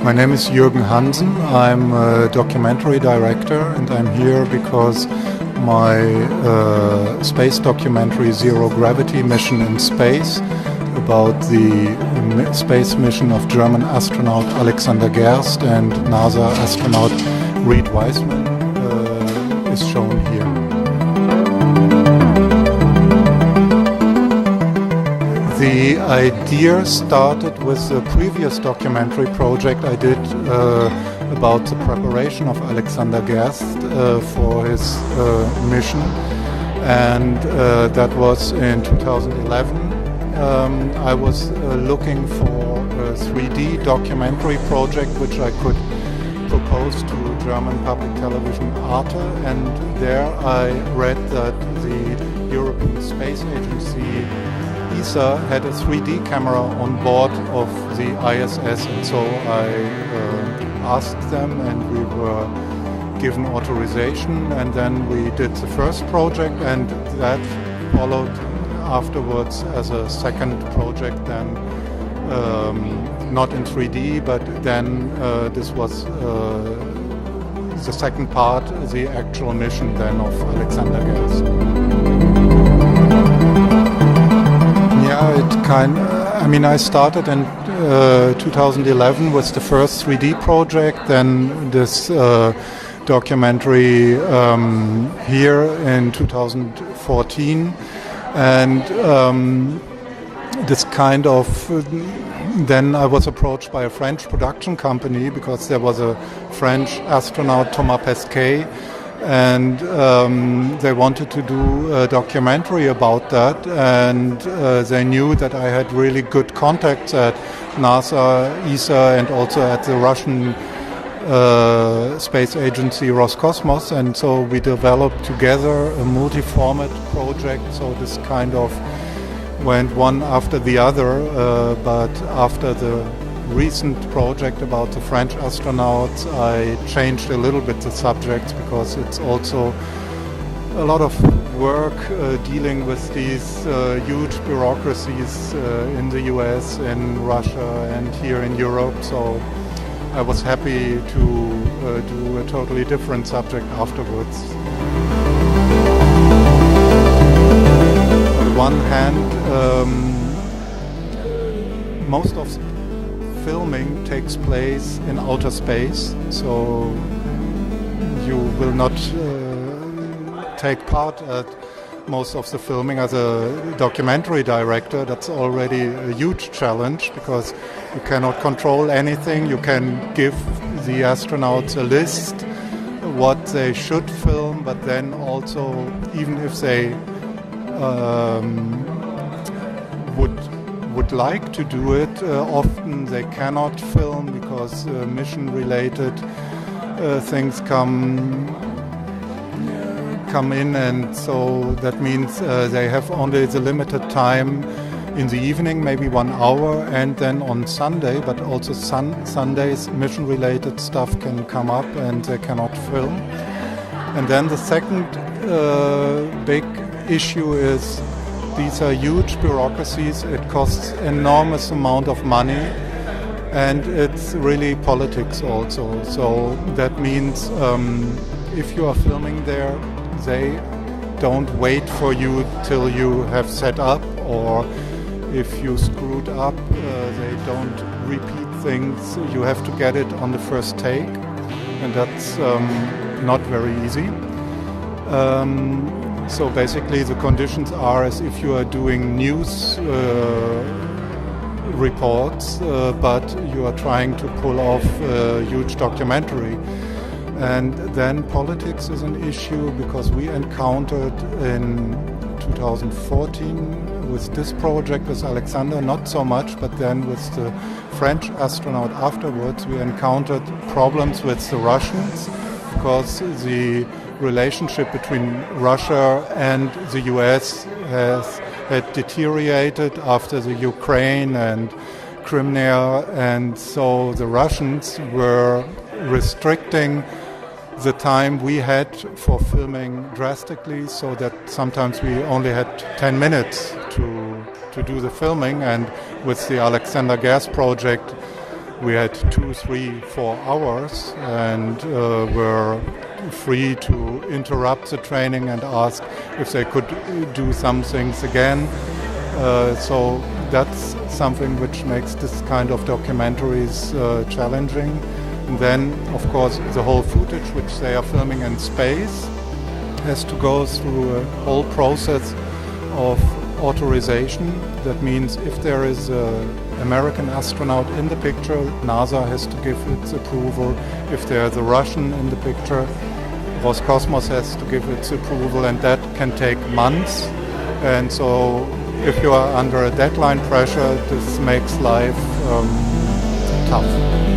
My name is Jürgen Hansen. I'm a documentary director, and I'm here because my space documentary Zero Gravity Mission in Space about the space mission of German astronaut Alexander Gerst and NASA astronaut Reed Wiseman is shown here. The idea started with a previous documentary project I did about the preparation of Alexander Gerst for his mission, and that was in 2011. I was looking for a 3D documentary project which I could propose to German public television Arte, and there I read that the European Space Agency ESA had a 3D camera on board of the ISS, and so I asked them, and we were given authorization, and then we did the first project, and that followed afterwards as a second project, then not in 3D, but then this was the second part, the actual mission then of Alexander Gerst. I started in 2011 with the first 3D project, then this documentary here in 2014, and then I was approached by a French production company because there was a French astronaut, Thomas Pesquet, and they wanted to do a documentary about that, and they knew that I had really good contacts at NASA, ESA, and also at the Russian space agency Roscosmos, and so we developed together a multi-format project. So this kind of went one after the other, but after the recent project about the French astronauts, I changed a little bit the subject because it's also a lot of work dealing with these huge bureaucracies in the US, in Russia, and here in Europe. So I was happy to do a totally different subject afterwards. On the one hand, most of filming takes place in outer space, so you will not take part at most of the filming. As a documentary director, that's already a huge challenge because you cannot control anything. You can give the astronauts a list what they should film, but then also, even if they would like to do it, often they cannot film because mission-related things come in, and so that means they have only the limited time in the evening, maybe 1 hour, and then on Sunday, but also Sundays mission-related stuff can come up and they cannot film. And then the second big issue is these are huge bureaucracies. It costs enormous amount of money, and it's really politics also. So that means if you are filming there, they don't wait for you till you have set up, or if you screwed up, they don't repeat things. You have to get it on the first take, and that's not very easy. So basically the conditions are as if you are doing news reports, but you are trying to pull off a huge documentary. And then politics is an issue because we encountered in 2014 with this project with Alexander, not so much, but then with the French astronaut afterwards, we encountered problems with the Russians because the relationship between Russia and the US had deteriorated after the Ukraine and Crimea, and so the Russians were restricting the time we had for filming drastically, so that sometimes we only had 10 minutes to do the filming. And with the Alexander Gerst project, we had 2, 3, 4 hours, and were free to interrupt the training and ask if they could do some things again. So that's something which makes this kind of documentaries challenging. And then, of course, the whole footage which they are filming in space has to go through a whole process of authorization. That means if there is an American astronaut in the picture, NASA has to give its approval. If there's a Russian in the picture, Roscosmos has to give its approval, and that can take months. And so if you are under a deadline pressure, this makes life tough.